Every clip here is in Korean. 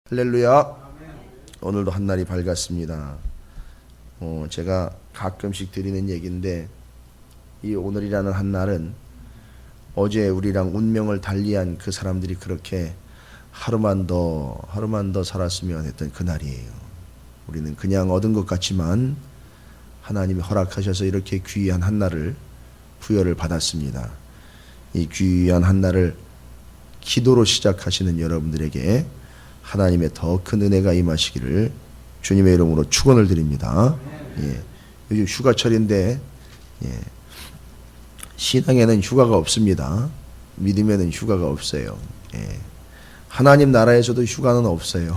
할렐루야. 오늘도 한날이 밝았습니다. 제가 가끔씩 드리는 얘기인데 이 오늘이라는 한날은 어제 우리랑 운명을 달리한 그 사람들이 그렇게 하루만 더 살았으면 했던 그날이에요. 우리는 그냥 얻은 것 같지만 하나님이 허락하셔서 이렇게 귀한 한날을 부여를 받았습니다. 이 귀한 한날을 기도로 시작하시는 여러분들에게 하나님의 더 큰 은혜가 임하시기를 주님의 이름으로 축원을 드립니다. 예. 요즘 휴가철인데 신앙에는 휴가가 없습니다. 믿음에는 휴가가 없어요. 하나님 나라에서도 휴가는 없어요.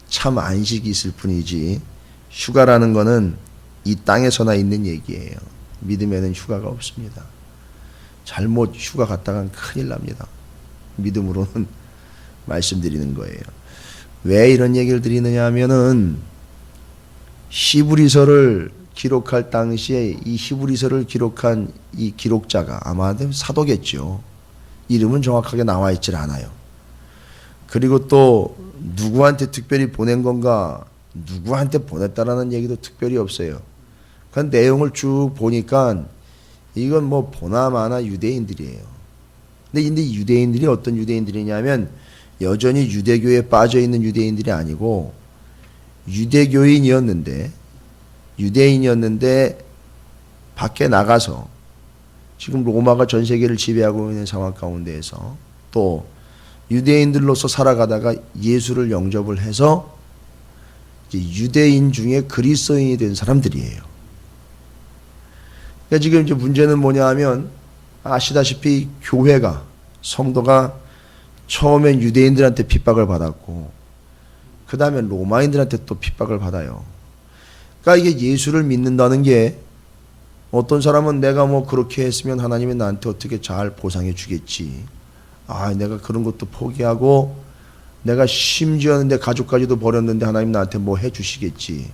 참 안식이 있을 뿐이지 휴가라는 거는 이 땅에서나 있는 얘기예요. 믿음에는 휴가가 없습니다. 잘못 휴가 갔다간 큰일 납니다. 믿음으로는 말씀드리는 거예요. 왜 이런 얘기를 드리느냐 하면은 히브리서를 기록할 당시에 이 히브리서를 기록한 이 기록자가 아마 사도겠죠. 이름은 정확하게 나와 있질 않아요. 그리고 또 누구한테 특별히 보낸 건가, 누구한테 보냈다라는 얘기도 특별히 없어요. 그 내용을 쭉 보니까 이건 뭐 보나마나 유대인들이에요. 근데 유대인들이 어떤 유대인들이냐면 여전히 유대교에 빠져 있는 유대인들이 아니고 유대인이었는데 밖에 나가서 지금 로마가 전 세계를 지배하고 있는 상황 가운데에서 또 유대인들로서 살아가다가 예수를 영접을 해서 이제 유대인 중에 그리스도인이 된 사람들이에요. 그러니까 지금 이제 문제는 뭐냐 하면 아시다시피 교회가 성도가 처음엔 유대인들한테 핍박을 받았고 그 다음에 로마인들한테 또 핍박을 받아요. 그러니까 이게 예수를 믿는다는 게 어떤 사람은 내가 뭐 그렇게 했으면 하나님이 나한테 어떻게 잘 보상해 주겠지. 내가 그런 것도 포기하고 내가 심지어는 내 가족까지도 버렸는데 하나님 나한테 뭐 해 주시겠지.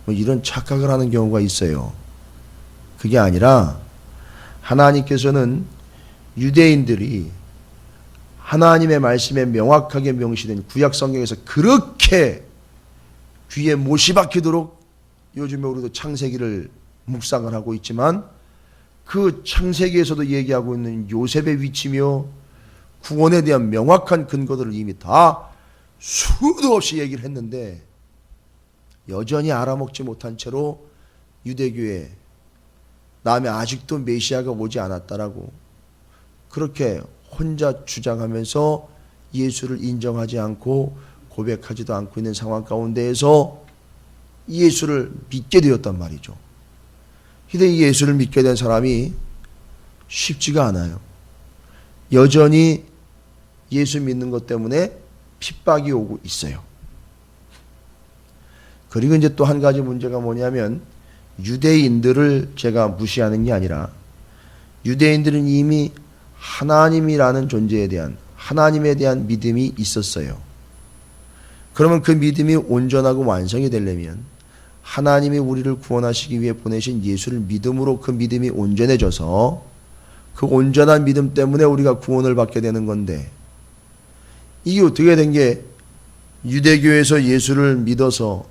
뭐 이런 착각을 하는 경우가 있어요. 그게 아니라 하나님께서는 유대인들이 하나님의 말씀에 명확하게 명시된 구약 성경에서 그렇게 귀에 못이 박히도록 요즘에 우리도 창세기를 묵상을 하고 있지만 그 창세기에서도 얘기하고 있는 요셉의 위치며 구원에 대한 명확한 근거들을 이미 다 수도 없이 얘기를 했는데 여전히 알아먹지 못한 채로 유대교에 남의 아직도 메시아가 오지 않았다라고 그렇게 혼자 주장하면서 예수를 인정하지 않고 고백하지도 않고 있는 상황 가운데에서 예수를 믿게 되었단 말이죠. 근데 이 예수를 믿게 된 사람이 쉽지가 않아요. 여전히 예수 믿는 것 때문에 핍박이 오고 있어요. 그리고 이제 또 한 가지 문제가 뭐냐면 유대인들을 제가 무시하는 게 아니라 유대인들은 이미 하나님이라는 존재에 대한 하나님에 대한 믿음이 있었어요. 그러면 그 믿음이 온전하고 완성이 되려면 하나님이 우리를 구원하시기 위해 보내신 예수를 믿음으로 그 믿음이 온전해져서 그 온전한 믿음 때문에 우리가 구원을 받게 되는 건데 이게 어떻게 된 게 유대교에서 예수를 믿어서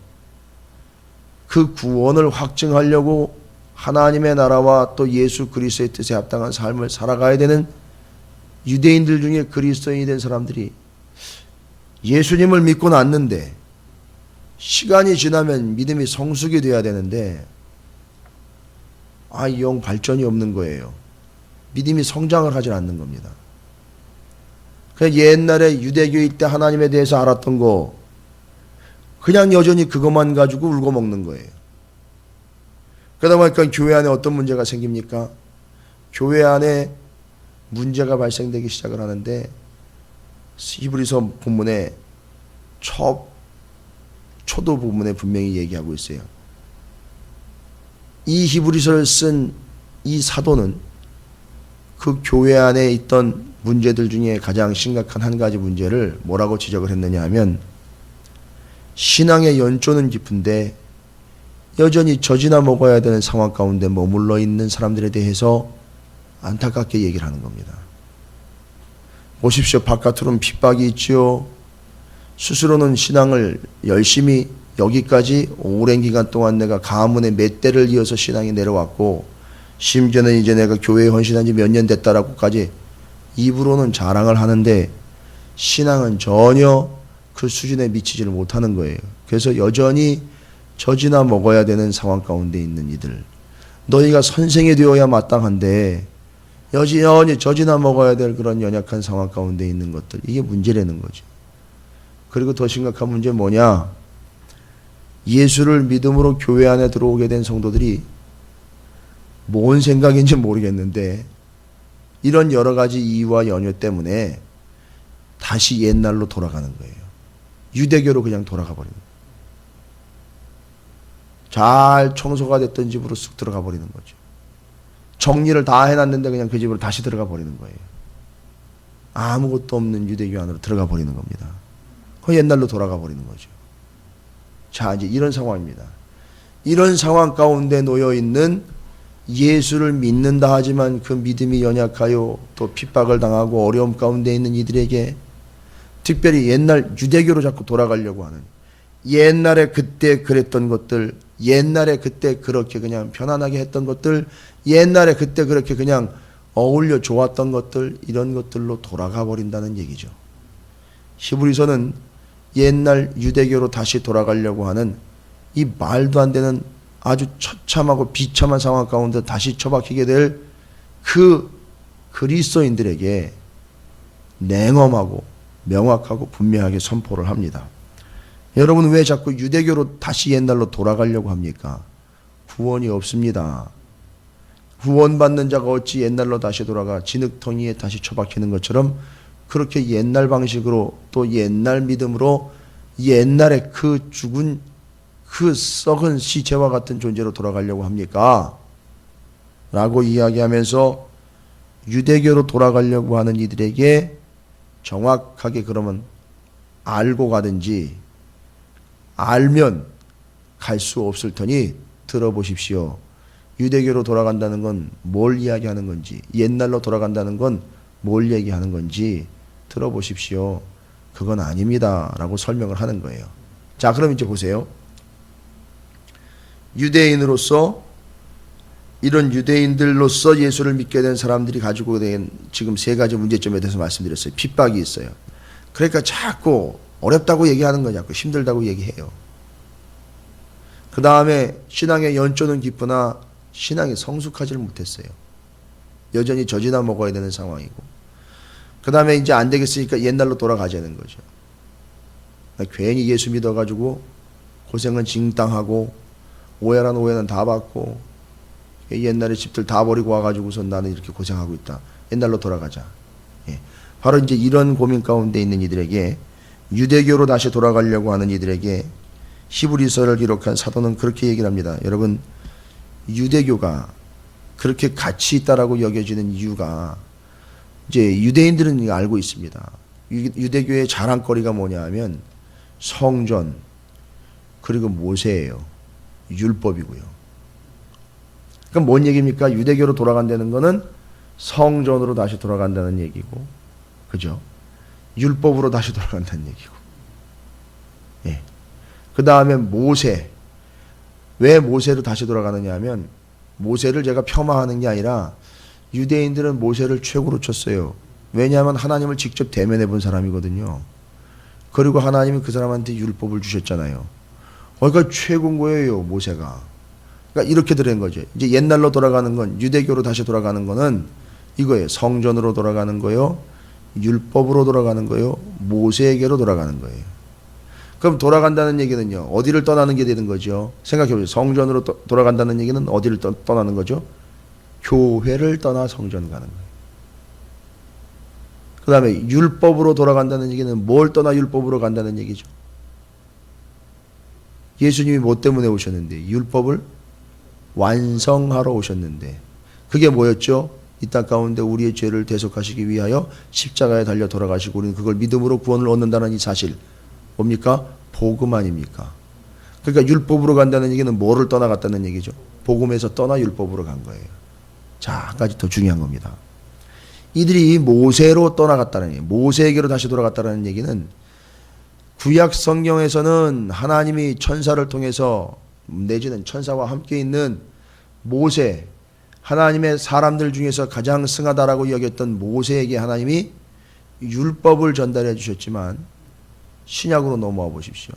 그 구원을 확증하려고 하나님의 나라와 또 예수 그리스도의 뜻에 합당한 삶을 살아가야 되는 유대인들 중에 그리스도인이 된 사람들이 예수님을 믿고 났는데 시간이 지나면 믿음이 성숙이 돼야 되는데 영 발전이 없는 거예요. 믿음이 성장을 하지 않는 겁니다. 그냥 옛날에 유대교일 때 하나님에 대해서 알았던 거 그냥 여전히 그것만 가지고 울고 먹는 거예요. 그러다 보니까 교회 안에 어떤 문제가 생깁니까? 교회 안에 문제가 발생되기 시작을 하는데 히브리서 본문의 초도 부분에 분명히 얘기하고 있어요. 이 히브리서를 쓴 이 사도는 그 교회 안에 있던 문제들 중에 가장 심각한 한 가지 문제를 뭐라고 지적을 했느냐 하면 신앙의 연조는 깊은데 여전히 젖이나 먹어야 되는 상황 가운데 머물러 있는 사람들에 대해서 안타깝게 얘기를 하는 겁니다. 보십시오. 바깥으로는 핍박이 있지요. 스스로는 신앙을 열심히 여기까지 오랜 기간 동안 내가 가문의 몇 대를 이어서 신앙이 내려왔고 심지어는 이제 내가 교회에 헌신한 지 몇 년 됐다라고까지 입으로는 자랑을 하는데 신앙은 전혀 그 수준에 미치지를 못하는 거예요. 그래서 여전히 젖이나 먹어야 되는 상황 가운데 있는 이들, 너희가 선생이 되어야 마땅한데 여전히 젖이나 먹어야 될 그런 연약한 상황 가운데 있는 것들, 이게 문제라는 거죠. 그리고 더 심각한 문제는 뭐냐? 예수를 믿음으로 교회 안에 들어오게 된 성도들이 뭔 생각인지 모르겠는데 이런 여러 가지 이유와 연유 때문에 다시 옛날로 돌아가는 거예요. 유대교로 그냥 돌아가 버리는 거예요. 잘 청소가 됐던 집으로 쑥 들어가 버리는 거죠. 정리를 다 해놨는데 그냥 그 집으로 다시 들어가 버리는 거예요. 아무것도 없는 유대교 안으로 들어가 버리는 겁니다. 그 옛날로 돌아가 버리는 거죠. 자, 이제 이런 상황입니다. 이런 상황 가운데 놓여 있는 예수를 믿는다 하지만 그 믿음이 연약하여 또 핍박을 당하고 어려움 가운데 있는 이들에게 특별히 옛날 유대교로 자꾸 돌아가려고 하는, 옛날에 그때 그랬던 것들, 옛날에 그때 그렇게 그냥 편안하게 했던 것들, 옛날에 그때 그렇게 그냥 어울려 좋았던 것들, 이런 것들로 돌아가 버린다는 얘기죠. 히브리서는 옛날 유대교로 다시 돌아가려고 하는 이 말도 안 되는 아주 처참하고 비참한 상황 가운데 다시 처박히게 될 그 그리스도인들에게 냉엄하고 명확하고 분명하게 선포를 합니다. 여러분, 왜 자꾸 유대교로 다시 옛날로 돌아가려고 합니까? 구원이 없습니다. 구원받는 자가 어찌 옛날로 다시 돌아가 진흙덩이에 다시 처박히는 것처럼 그렇게 옛날 방식으로 또 옛날 믿음으로 옛날에 그 죽은 그 썩은 시체와 같은 존재로 돌아가려고 합니까? 라고 이야기하면서 유대교로 돌아가려고 하는 이들에게 정확하게 그러면 알고 가든지 알면 갈 수 없을 터니 들어보십시오. 유대교로 돌아간다는 건 뭘 이야기하는 건지, 옛날로 돌아간다는 건 뭘 얘기하는 건지 들어보십시오. 그건 아닙니다. 라고 설명을 하는 거예요. 자, 그럼 이제 보세요. 유대인으로서 이런 유대인들로서 예수를 믿게 된 사람들이 가지고 된 지금 세 가지 문제점에 대해서 말씀드렸어요. 핍박이 있어요. 그러니까 자꾸 어렵다고 얘기하는 거냐, 자꾸 힘들다고 얘기해요. 그 다음에 신앙의 연조는 깊으나 신앙이 성숙하지를 못했어요. 여전히 젖이나 먹어야 되는 상황이고, 그 다음에 이제 안 되겠으니까 옛날로 돌아가자는 거죠. 괜히 예수 믿어가지고 고생은 징땅하고 오해란 오해는 다 받고 옛날에 집들 다 버리고 와가지고선 나는 이렇게 고생하고 있다. 옛날로 돌아가자. 바로 이제 이런 고민 가운데 있는 이들에게, 유대교로 다시 돌아가려고 하는 이들에게 히브리서를 기록한 사도는 그렇게 얘기를 합니다. 여러분, 유대교가 그렇게 가치 있다라고 여겨지는 이유가 이제 유대인들은 이거 알고 있습니다. 유대교의 자랑거리가 뭐냐 하면 성전, 그리고 모세예요. 율법이고요. 그럼 뭔 얘기입니까? 유대교로 돌아간다는 거는 성전으로 다시 돌아간다는 얘기고, 그죠? 율법으로 다시 돌아간다는 얘기고. 예. 그 다음에 모세. 왜 모세로 다시 돌아가느냐 하면, 모세를 제가 폄하하는 게 아니라 유대인들은 모세를 최고로 쳤어요. 왜냐하면 하나님을 직접 대면해 본 사람이거든요. 그리고 하나님이 그 사람한테 율법을 주셨잖아요. 그러니까 최고인 거예요, 모세가. 그러니까 이렇게 들은 거죠. 이제 옛날로 돌아가는 건, 유대교로 다시 돌아가는 거는 이거예요. 성전으로 돌아가는 거요, 율법으로 돌아가는 거요, 모세에게로 돌아가는 거예요. 그럼 돌아간다는 얘기는요, 어디를 떠나는 게 되는 거죠? 생각해 보세요. 성전으로 돌아간다는 얘기는 어디를 떠나는 거죠? 교회를 떠나 성전 가는 거예요. 그 다음에 율법으로 돌아간다는 얘기는 뭘 떠나 율법으로 간다는 얘기죠? 예수님이 뭐 때문에 오셨는데? 율법을 완성하러 오셨는데, 그게 뭐였죠? 이 땅 가운데 우리의 죄를 대속하시기 위하여 십자가에 달려 돌아가시고 우리는 그걸 믿음으로 구원을 얻는다는 이 사실, 뭡니까? 복음 아닙니까? 그러니까 율법으로 간다는 얘기는 뭐를 떠나갔다는 얘기죠? 복음에서 떠나 율법으로 간 거예요. 자, 한 가지 더 중요한 겁니다. 이들이 모세로 떠나갔다는 얘기, 모세에게로 다시 돌아갔다는 얘기는 구약 성경에서는 하나님이 천사를 통해서 내지는 천사와 함께 있는 모세, 하나님의 사람들 중에서 가장 승하다라고 여겼던 모세에게 하나님이 율법을 전달해 주셨지만 신약으로 넘어와 보십시오.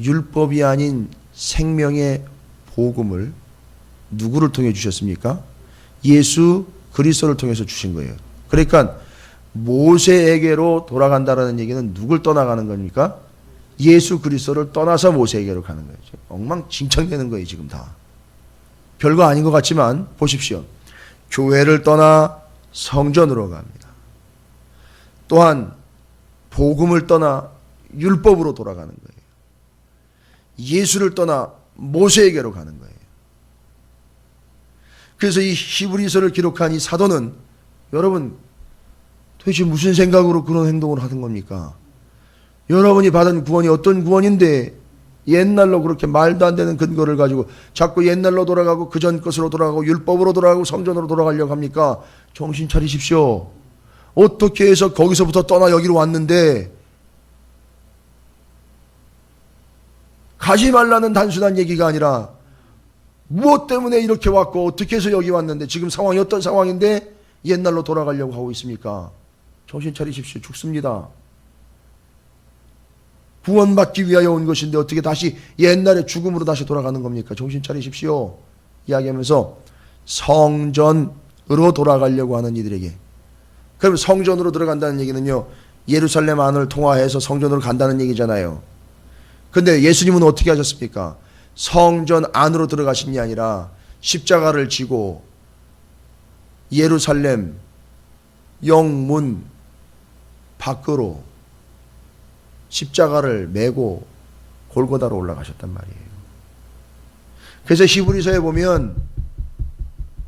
율법이 아닌 생명의 복음을 누구를 통해 주셨습니까? 예수 그리스도를 통해서 주신 거예요. 그러니까 모세에게로 돌아간다라는 얘기는 누굴 떠나가는 겁니까? 예수 그리스도를 떠나서 모세에게로 가는 거예요. 엉망진창되는 거예요, 지금 다. 별거 아닌 것 같지만 보십시오. 교회를 떠나 성전으로 갑니다. 또한 복음을 떠나 율법으로 돌아가는 거예요. 예수를 떠나 모세에게로 가는 거예요. 그래서 이 히브리서를 기록한 이 사도는 여러분 도대체 무슨 생각으로 그런 행동을 하는 겁니까? 여러분이 받은 구원이 어떤 구원인데 옛날로 그렇게 말도 안 되는 근거를 가지고 자꾸 옛날로 돌아가고 그전 것으로 돌아가고 율법으로 돌아가고 성전으로 돌아가려고 합니까? 정신 차리십시오. 어떻게 해서 거기서부터 떠나 여기로 왔는데 가지 말라는 단순한 얘기가 아니라 무엇 때문에 이렇게 왔고 어떻게 해서 여기 왔는데 지금 상황이 어떤 상황인데 옛날로 돌아가려고 하고 있습니까? 정신 차리십시오. 죽습니다. 구원받기 위하여 온 것인데 어떻게 다시 옛날의 죽음으로 다시 돌아가는 겁니까? 정신 차리십시오. 이야기하면서 성전으로 돌아가려고 하는 이들에게, 그럼 성전으로 들어간다는 얘기는요, 예루살렘 안을 통화해서 성전으로 간다는 얘기잖아요. 근데 예수님은 어떻게 하셨습니까? 성전 안으로 들어가신 게 아니라 십자가를 지고 예루살렘 영문 밖으로 십자가를 메고 골고다로 올라가셨단 말이에요. 그래서 히브리서에 보면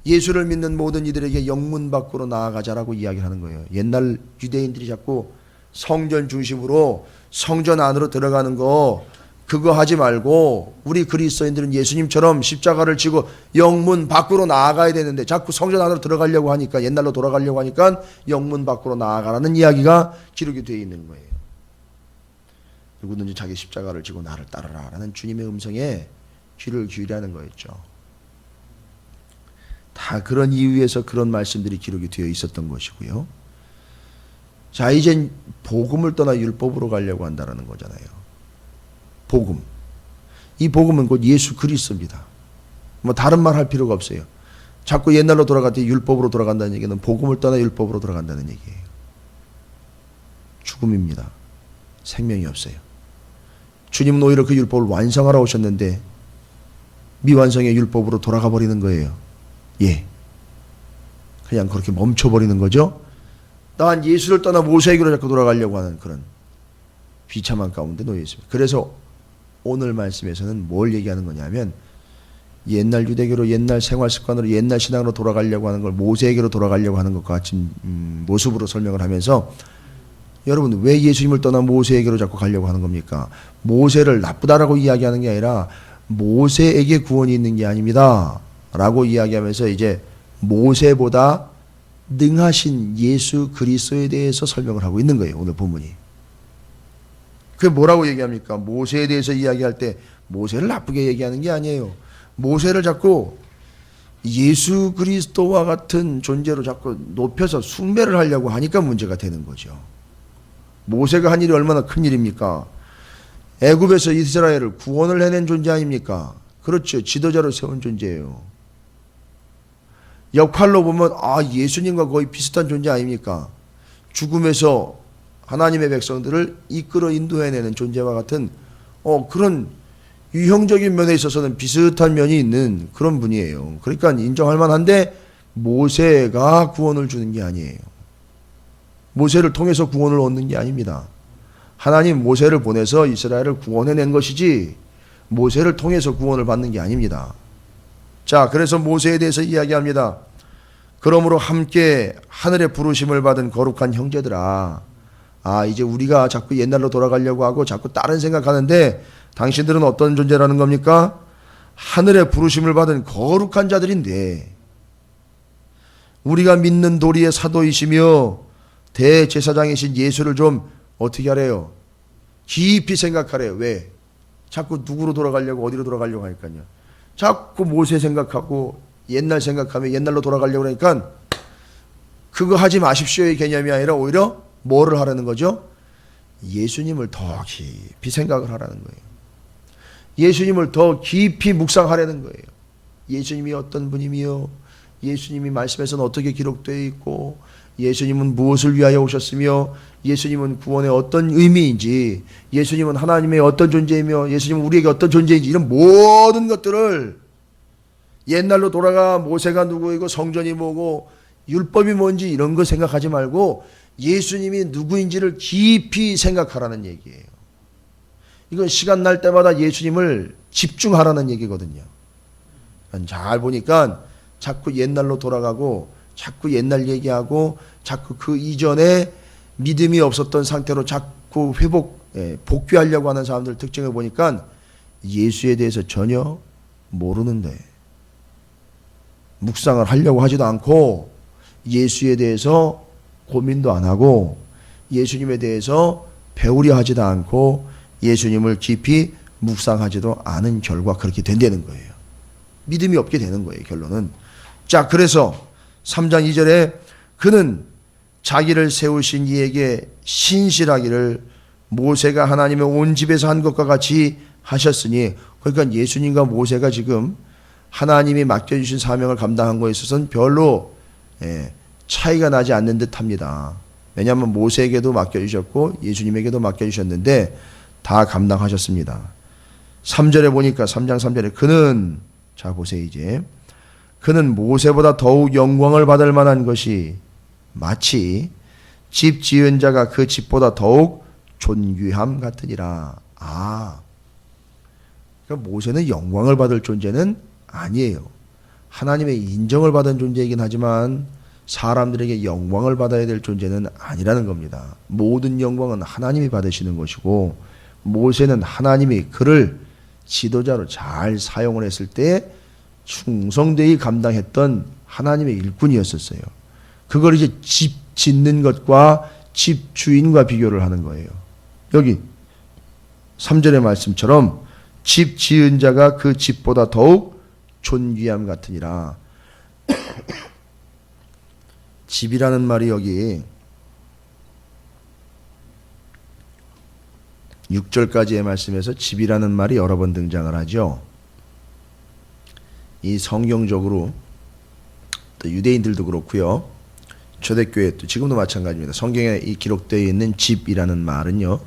예수를 믿는 모든 이들에게 영문 밖으로 나아가자라고 이야기하는 거예요. 옛날 유대인들이 자꾸 성전 중심으로 성전 안으로 들어가는 거 그거 하지 말고 우리 그리스도인들은 예수님처럼 십자가를 지고 영문 밖으로 나아가야 되는데 자꾸 성전 안으로 들어가려고 하니까, 옛날로 돌아가려고 하니까 영문 밖으로 나아가라는 이야기가 기록이 되어 있는 거예요. 누구든지 자기 십자가를 지고 나를 따르라 라는 주님의 음성에 귀를 기울이라는 거였죠. 다 그런 이유에서 그런 말씀들이 기록이 되어 있었던 것이고요. 자, 이젠 복음을 떠나 율법으로 가려고 한다는 거잖아요. 복음. 이 복음은 곧 예수 그리스도입니다. 뭐 다른 말 할 필요가 없어요. 자꾸 옛날로 돌아갈 때 율법으로 돌아간다는 얘기는 복음을 떠나 율법으로 돌아간다는 얘기예요. 죽음입니다. 생명이 없어요. 주님은 오히려 그 율법을 완성하러 오셨는데 미완성의 율법으로 돌아가 버리는 거예요. 예. 그냥 그렇게 멈춰버리는 거죠. 난 예수를 떠나 모세에게로 자꾸 돌아가려고 하는 그런 비참한 가운데 놓여 있습니다. 그래서 오늘 말씀에서는 뭘 얘기하는 거냐면 옛날 유대교로, 옛날 생활 습관으로, 옛날 신앙으로 돌아가려고 하는 걸 모세에게로 돌아가려고 하는 것과 같은 모습으로 설명을 하면서, 여러분 왜 예수님을 떠나 모세에게로 자꾸 가려고 하는 겁니까? 모세를 나쁘다라고 이야기하는 게 아니라 모세에게 구원이 있는 게 아닙니다 라고 이야기하면서 이제 모세보다 능하신 예수 그리스도에 대해서 설명을 하고 있는 거예요. 오늘 본문이. 그게 뭐라고 얘기합니까? 모세에 대해서 이야기할 때 모세를 나쁘게 얘기하는 게 아니에요. 모세를 자꾸 예수 그리스도와 같은 존재로 자꾸 높여서 숭배를 하려고 하니까 문제가 되는 거죠. 모세가 한 일이 얼마나 큰 일입니까? 애굽에서 이스라엘을 구원을 해낸 존재 아닙니까? 그렇죠. 지도자로 세운 존재예요. 역할로 보면 예수님과 거의 비슷한 존재 아닙니까? 죽음에서 하나님의 백성들을 이끌어 인도해내는 존재와 같은 그런 유형적인 면에 있어서는 비슷한 면이 있는 그런 분이에요. 그러니까 인정할 만한데 모세가 구원을 주는 게 아니에요. 모세를 통해서 구원을 얻는 게 아닙니다. 하나님 모세를 보내서 이스라엘을 구원해낸 것이지 모세를 통해서 구원을 받는 게 아닙니다. 자, 그래서 모세에 대해서 이야기합니다. 그러므로 함께 하늘의 부르심을 받은 거룩한 형제들아, 이제 우리가 자꾸 옛날로 돌아가려고 하고 자꾸 다른 생각하는데 당신들은 어떤 존재라는 겁니까? 하늘의 부르심을 받은 거룩한 자들인데, 우리가 믿는 도리의 사도이시며 대제사장이신 예수를 좀 어떻게 하래요? 깊이 생각하래요. 왜? 자꾸 누구로 돌아가려고 어디로 돌아가려고 하니까요. 자꾸 모세 생각하고 옛날 생각하면 옛날로 돌아가려고 하니까 그거 하지 마십시오의 개념이 아니라 오히려 뭐를 하라는 거죠? 예수님을 더 깊이 생각을 하라는 거예요. 예수님을 더 깊이 묵상하라는 거예요. 예수님이 어떤 분이며 예수님이 말씀에서는 어떻게 기록되어 있고 예수님은 무엇을 위하여 오셨으며 예수님은 구원의 어떤 의미인지 예수님은 하나님의 어떤 존재이며 예수님은 우리에게 어떤 존재인지 이런 모든 것들을 옛날로 돌아가 모세가 누구이고 성전이 뭐고 율법이 뭔지 이런 거 생각하지 말고 예수님이 누구인지를 깊이 생각하라는 얘기예요. 이건 시간 날 때마다 예수님을 집중하라는 얘기거든요. 잘 보니까 자꾸 옛날로 돌아가고 자꾸 옛날 얘기하고 자꾸 그 이전에 믿음이 없었던 상태로 자꾸 복귀하려고 하는 사람들 특징을 보니까 예수에 대해서 전혀 모르는데 묵상을 하려고 하지도 않고 예수에 대해서 고민도 안 하고 예수님에 대해서 배우려 하지도 않고 예수님을 깊이 묵상하지도 않은 결과 그렇게 된다는 거예요. 믿음이 없게 되는 거예요, 결론은. 자, 그래서 3장 2절에 그는 자기를 세우신 이에게 신실하기를 모세가 하나님의 온 집에서 한 것과 같이 하셨으니, 그러니까 예수님과 모세가 지금 하나님이 맡겨주신 사명을 감당한 거에 있어서는 별로 차이가 나지 않는 듯 합니다. 왜냐하면 모세에게도 맡겨주셨고 예수님에게도 맡겨주셨는데 다 감당하셨습니다. 3절에 보니까 3장 3절에 그는, 자 보세요, 이제 그는 모세보다 더욱 영광을 받을 만한 것이 마치 집 지은 자가 그 집보다 더욱 존귀함 같으니라. 그러니까 모세는 영광을 받을 존재는 아니에요. 하나님의 인정을 받은 존재이긴 하지만 사람들에게 영광을 받아야 될 존재는 아니라는 겁니다. 모든 영광은 하나님이 받으시는 것이고 모세는 하나님이 그를 지도자로 잘 사용을 했을 때 충성되이 감당했던 하나님의 일꾼이었었어요. 그걸 이제 집 짓는 것과 집 주인과 비교를 하는 거예요. 여기 3절의 말씀처럼 집 지은 자가 그 집보다 더욱 존귀함 같으니라. 집이라는 말이 여기 6절까지의 말씀에서 집이라는 말이 여러 번 등장을 하죠. 이 성경적으로 또 유대인들도 그렇고요. 초대교회 또 지금도 마찬가지입니다. 성경에 이 기록되어 있는 집이라는 말은요.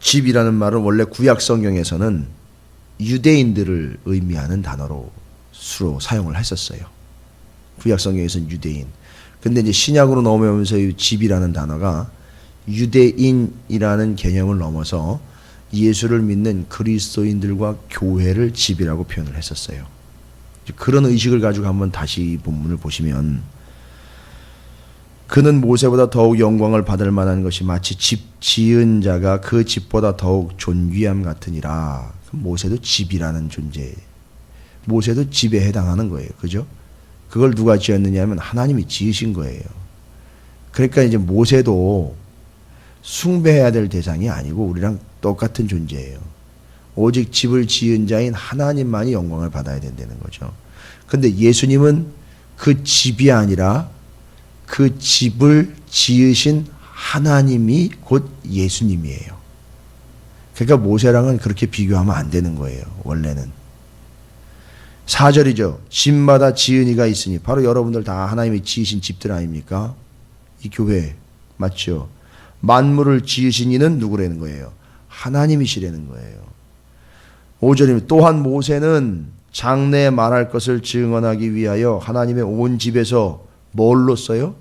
집이라는 말은 원래 구약 성경에서는 유대인들을 의미하는 단어로 주로 사용을 했었어요. 구약 성경에서는 유대인. 근데 이제 신약으로 넘어오면서 이 집이라는 단어가 유대인이라는 개념을 넘어서 예수를 믿는 그리스도인들과 교회를 집이라고 표현을 했었어요. 그런 의식을 가지고 한번 다시 본문을 보시면 그는 모세보다 더욱 영광을 받을 만한 것이 마치 집 지은 자가 그 집보다 더욱 존귀함 같으니라. 모세도 집이라는 존재, 모세도 집에 해당하는 거예요. 그죠? 그걸 누가 지었느냐 하면 하나님이 지으신 거예요. 그러니까 이제 모세도 숭배해야 될 대상이 아니고 우리랑 똑같은 존재예요. 오직 집을 지은 자인 하나님만이 영광을 받아야 된다는 거죠. 근데 예수님은 그 집이 아니라 그 집을 지으신 하나님이 곧 예수님이에요. 그러니까 모세랑은 그렇게 비교하면 안 되는 거예요. 원래는 4절이죠. 집마다 지은 이가 있으니, 바로 여러분들 다 하나님이 지으신 집들 아닙니까? 이 교회 맞죠? 만물을 지으신 이는 누구라는 거예요? 하나님이시라는 거예요. 5절이면 또한 모세는 장래에 말할 것을 증언하기 위하여 하나님의 온 집에서 뭘로써요?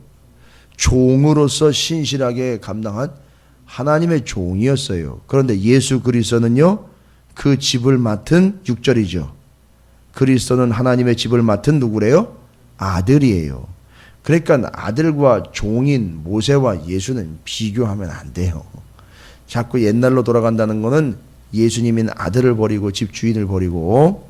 종으로서 신실하게 감당한 하나님의 종이었어요. 그런데 예수 그리스도는요, 그 집을 맡은 6절이죠. 그리스도는 하나님의 집을 맡은 누구래요? 아들이에요. 그러니까 아들과 종인 모세와 예수는 비교하면 안 돼요. 자꾸 옛날로 돌아간다는 것은 예수님인 아들을 버리고 집 주인을 버리고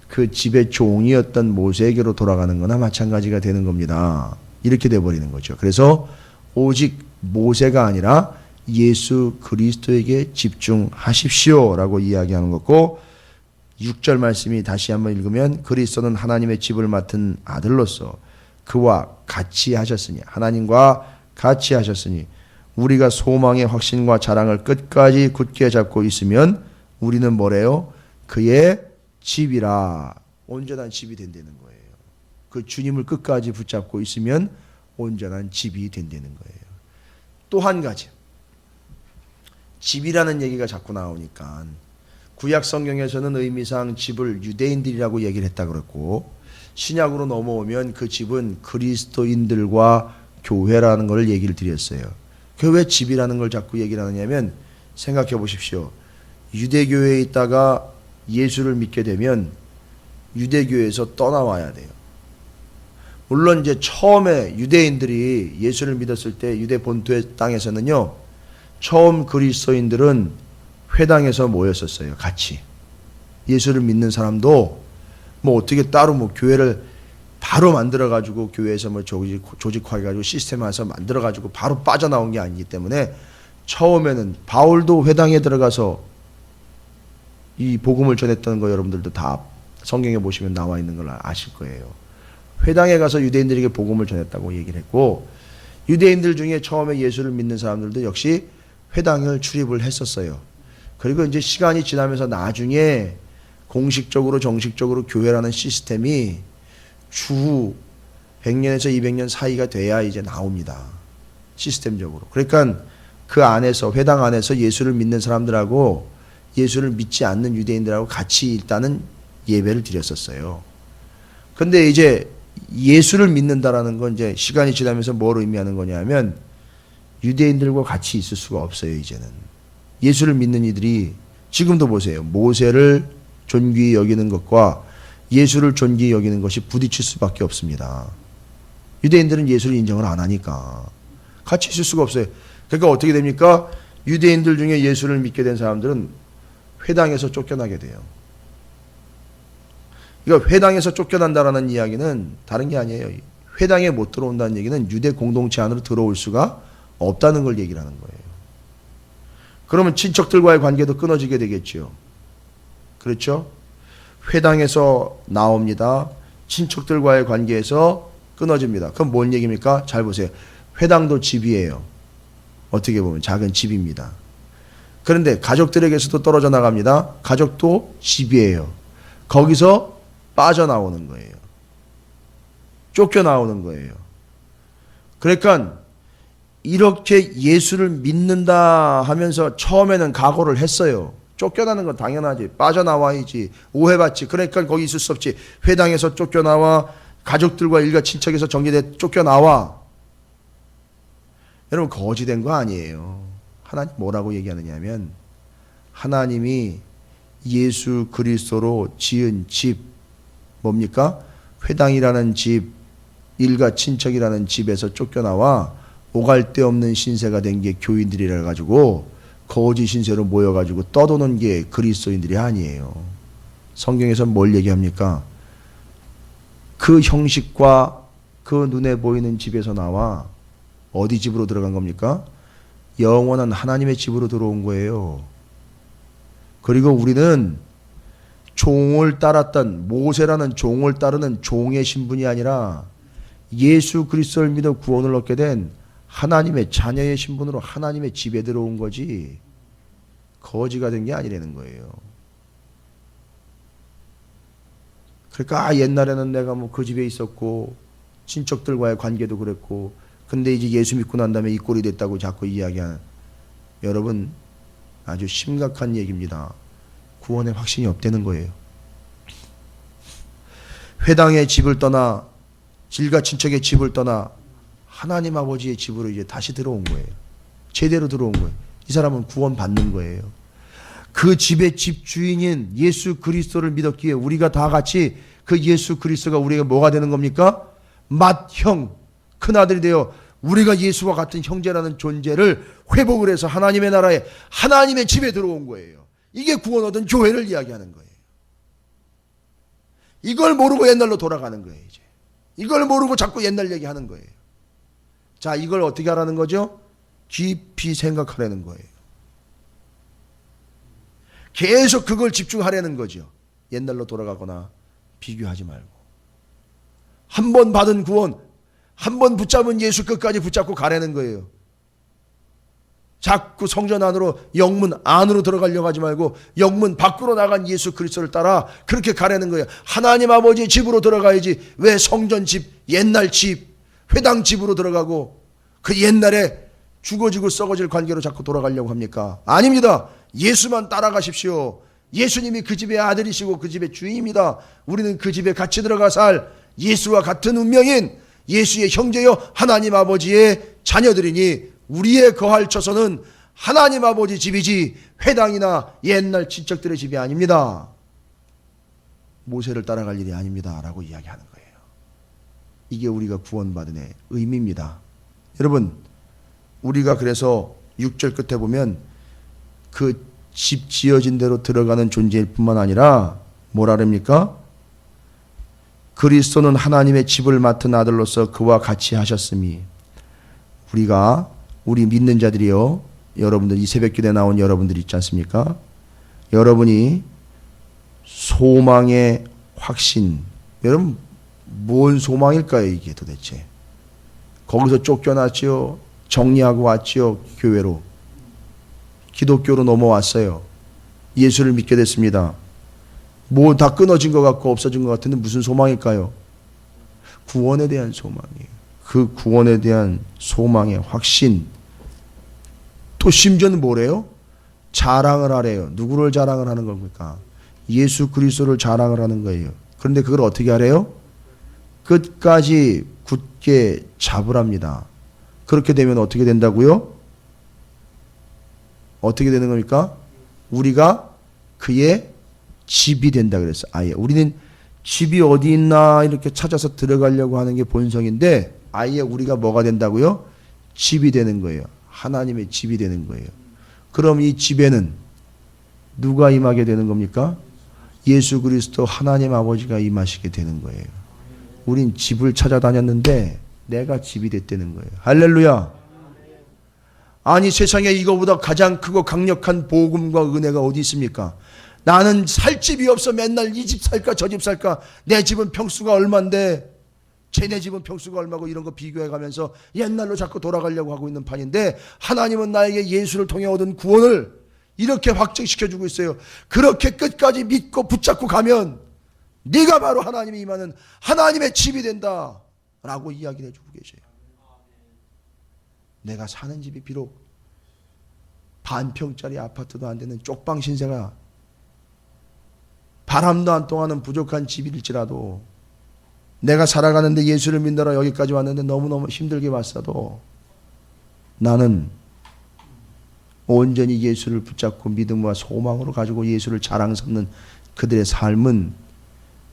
그 집의 종이었던 모세에게로 돌아가는 거나 마찬가지가 되는 겁니다. 이렇게 돼버리는 거죠. 그래서 오직 모세가 아니라 예수 그리스도에게 집중하십시오라고 이야기하는 거고, 6절 말씀이 다시 한번 읽으면 그리스도는 하나님의 집을 맡은 아들로서 그와 같이 하셨으니, 하나님과 같이 하셨으니 우리가 소망의 확신과 자랑을 끝까지 굳게 잡고 있으면 우리는 뭐래요? 그의 집이라. 온전한 집이 된다는 거예요. 그 주님을 끝까지 붙잡고 있으면 온전한 집이 된다는 거예요. 또 한 가지, 집이라는 얘기가 자꾸 나오니까 구약 성경에서는 의미상 집을 유대인들이라고 얘기를 했다 그랬고, 신약으로 넘어오면 그 집은 그리스도인들과 교회라는 걸 얘기를 드렸어요. 그 왜 집이라는 걸 자꾸 얘기를 하느냐면, 생각해 보십시오. 유대교회에 있다가 예수를 믿게 되면 유대교회에서 떠나와야 돼요. 물론 이제 처음에 유대인들이 예수를 믿었을 때 유대 본토의 땅에서는요, 처음 그리스도인들은 회당에서 모였었어요. 같이. 예수를 믿는 사람도 뭐 어떻게 따로 뭐 교회를 바로 만들어가지고 교회에서 뭐 조직화해가지고 시스템화해서 만들어가지고 바로 빠져나온 게 아니기 때문에 처음에는 바울도 회당에 들어가서 이 복음을 전했던 거 여러분들도 다 성경에 보시면 나와 있는 걸 아실 거예요. 회당에 가서 유대인들에게 복음을 전했다고 얘기를 했고, 유대인들 중에 처음에 예수를 믿는 사람들도 역시 회당을 출입을 했었어요. 그리고 이제 시간이 지나면서 나중에 공식적으로 정식적으로 교회라는 시스템이 추후 100년에서 200년 사이가 돼야 이제 나옵니다. 시스템적으로. 그러니까 그 안에서, 회당 안에서 예수를 믿는 사람들하고 예수를 믿지 않는 유대인들하고 같이 일단은 예배를 드렸었어요. 근데 이제 예수를 믿는다라는 건 이제 시간이 지나면서 뭘 의미하는 거냐면, 유대인들과 같이 있을 수가 없어요. 이제는 예수를 믿는 이들이, 지금도 보세요. 모세를 존귀히 여기는 것과 예수를 존귀히 여기는 것이 부딪힐 수밖에 없습니다. 유대인들은 예수를 인정을 안 하니까 같이 있을 수가 없어요. 그러니까 어떻게 됩니까? 유대인들 중에 예수를 믿게 된 사람들은 회당에서 쫓겨나게 돼요. 그러니까 회당에서 쫓겨난다라는 이야기는 다른 게 아니에요. 회당에 못 들어온다는 얘기는 유대 공동체 안으로 들어올 수가 없다는 걸 얘기를 하는 거예요. 그러면 친척들과의 관계도 끊어지게 되겠죠. 그렇죠? 회당에서 나옵니다. 친척들과의 관계에서 끊어집니다. 그럼 뭔 얘기입니까? 잘 보세요. 회당도 집이에요. 어떻게 보면 작은 집입니다. 그런데 가족들에게서도 떨어져 나갑니다. 가족도 집이에요. 거기서 빠져나오는 거예요. 쫓겨나오는 거예요. 그러니까 이렇게 예수를 믿는다 하면서 처음에는 각오를 했어요. 쫓겨나는 건 당연하지. 빠져나와야지. 오해받지. 그러니까 거기 있을 수 없지. 회당에서 쫓겨나와, 가족들과 일가 친척에서 정리돼 쫓겨나와. 여러분, 거지된 거 아니에요. 하나님 뭐라고 얘기하느냐 하면, 하나님이 예수 그리스도로 지은 집, 뭡니까? 회당이라는 집, 일가 친척이라는 집에서 쫓겨나와 오갈 데 없는 신세가 된 게 교인들이라 가지고 거짓 신세로 모여가지고 떠도는 게 그리스도인들이 아니에요. 성경에서 뭘 얘기합니까? 그 형식과 그 눈에 보이는 집에서 나와 어디 집으로 들어간 겁니까? 영원한 하나님의 집으로 들어온 거예요. 그리고 우리는 종을 따랐던, 모세라는 종을 따르는 종의 신분이 아니라 예수 그리스도를 믿어 구원을 얻게 된 하나님의 자녀의 신분으로 하나님의 집에 들어온 거지, 거지가 된 게 아니라는 거예요. 그러니까 옛날에는 내가 뭐 그 집에 있었고 친척들과의 관계도 그랬고, 근데 이제 예수 믿고 난 다음에 이 꼴이 됐다고 자꾸 이야기하는, 여러분 아주 심각한 얘기입니다. 구원의 확신이 없다는 거예요. 회당의 집을 떠나, 질과 친척의 집을 떠나 하나님 아버지의 집으로 이제 다시 들어온 거예요. 제대로 들어온 거예요. 이 사람은 구원 받는 거예요. 그 집의 집주인인 예수 그리스도를 믿었기에 우리가 다 같이 그 예수 그리스도가 우리에게 뭐가 되는 겁니까? 맏형, 큰아들이 되어 우리가 예수와 같은 형제라는 존재를 회복을 해서 하나님의 나라에, 하나님의 집에 들어온 거예요. 이게 구원 얻은 교회를 이야기하는 거예요. 이걸 모르고 옛날로 돌아가는 거예요. 이제 이걸 모르고 자꾸 옛날 얘기하는 거예요. 자, 이걸 어떻게 하라는 거죠? 깊이 생각하라는 거예요. 계속 그걸 집중하라는 거죠. 옛날로 돌아가거나 비교하지 말고. 한 번 받은 구원, 한 번 붙잡은 예수 끝까지 붙잡고 가라는 거예요. 자꾸 성전 안으로, 영문 안으로 들어가려고 하지 말고 영문 밖으로 나간 예수 그리스도를 따라 그렇게 가라는 거예요. 하나님 아버지 집으로 들어가야지 왜 성전 집, 옛날 집, 회당 집으로 들어가고 그 옛날에 죽어지고 썩어질 관계로 자꾸 돌아가려고 합니까? 아닙니다. 예수만 따라가십시오. 예수님이 그 집의 아들이시고 그 집의 주인입니다. 우리는 그 집에 같이 들어가 살 예수와 같은 운명인 예수의 형제여 하나님 아버지의 자녀들이니 우리의 거할 처소는 하나님 아버지 집이지 회당이나 옛날 친척들의 집이 아닙니다. 모세를 따라갈 일이 아닙니다 라고 이야기하는 거예요. 이게 우리가 구원받은 의 의미입니다. 여러분, 우리가 그래서 6절 끝에 보면 그 집 지어진 대로 들어가는 존재일 뿐만 아니라 뭐라 그럽니까? 그리스도는 하나님의 집을 맡은 아들로서 그와 같이 하셨음이. 우리 믿는 자들이요, 여러분들 이 새벽기도에 나온 여러분들 있지 않습니까? 여러분이 소망의 확신, 여러분 뭔 소망일까요 이게 도대체? 거기서 쫓겨났지요, 정리하고 왔지요, 교회로 기독교로 넘어왔어요. 예수를 믿게 됐습니다. 뭐 다 끊어진 것 같고 없어진 것 같은데 무슨 소망일까요? 구원에 대한 소망이에요. 그 구원에 대한 소망의 확신. 또 심지어는 뭐래요? 자랑을 하래요. 누구를 자랑을 하는 겁니까? 예수 그리스도를 자랑을 하는 거예요. 그런데 그걸 어떻게 하래요? 끝까지 굳게 잡으랍니다. 그렇게 되면 어떻게 된다고요? 어떻게 되는 겁니까? 우리가 그의 집이 된다 그랬어요. 아예 우리는 집이 어디 있나 이렇게 찾아서 들어가려고 하는 게 본성인데 아예 우리가 뭐가 된다고요? 집이 되는 거예요. 하나님의 집이 되는 거예요. 그럼 이 집에는 누가 임하게 되는 겁니까? 예수 그리스도 하나님 아버지가 임하시게 되는 거예요. 우린 집을 찾아다녔는데 내가 집이 됐다는 거예요. 할렐루야. 아니 세상에 이거보다 가장 크고 강력한 복음과 은혜가 어디 있습니까? 나는 살 집이 없어 맨날 이 집 살까 저 집 살까, 내 집은 평수가 얼만데 쟤네 집은 평수가 얼마고 이런 거 비교해가면서 옛날로 자꾸 돌아가려고 하고 있는 판인데 하나님은 나에게 예수를 통해 얻은 구원을 이렇게 확증시켜주고 있어요. 그렇게 끝까지 믿고 붙잡고 가면 네가 바로 하나님이 임하는 하나님의 집이 된다 라고 이야기를 해주고 계셔요. 내가 사는 집이 비록 반평짜리 아파트도 안 되는 쪽방 신세가 바람도 안 통하는 부족한 집일지라도 내가 살아가는데 예수를 믿느라 여기까지 왔는데 너무너무 힘들게 왔어도 나는 온전히 예수를 붙잡고 믿음과 소망으로 가지고 예수를 자랑 삼는 그들의 삶은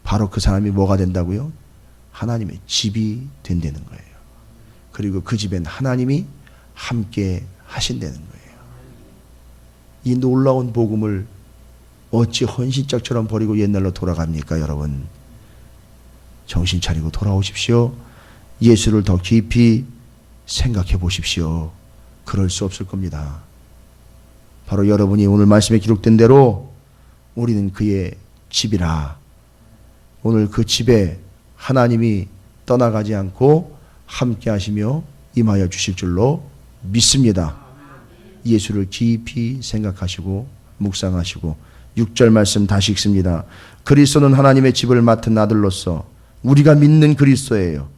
바로 그 사람이 뭐가 된다고요? 하나님의 집이 된다는 거예요. 그리고 그 집엔 하나님이 함께 하신다는 거예요. 이 놀라운 복음을 어찌 헌신짝처럼 버리고 옛날로 돌아갑니까 여러분? 정신 차리고 돌아오십시오. 예수를 더 깊이 생각해 보십시오. 그럴 수 없을 겁니다. 바로 여러분이 오늘 말씀에 기록된 대로 우리는 그의 집이라. 오늘 그 집에 하나님이 떠나가지 않고 함께 하시며 임하여 주실 줄로 믿습니다. 예수를 깊이 생각하시고 묵상하시고 6절 말씀 다시 읽습니다. 그리스도는 하나님의 집을 맡은 아들로서, 우리가 믿는 그리스도예요.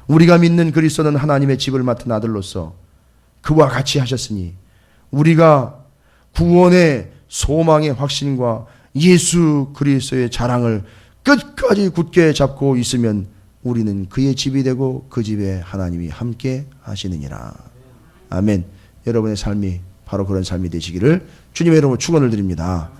우리가 믿는 그리스도는 하나님의 집을 맡은 아들로서 그와 같이 하셨으니 우리가 구원의 소망의 확신과 예수 그리스도의 자랑을 끝까지 굳게 잡고 있으면 우리는 그의 집이 되고 그 집에 하나님이 함께 하시느니라. 아멘. 여러분의 삶이 바로 그런 삶이 되시기를 주님의 이름으로 축원을 드립니다.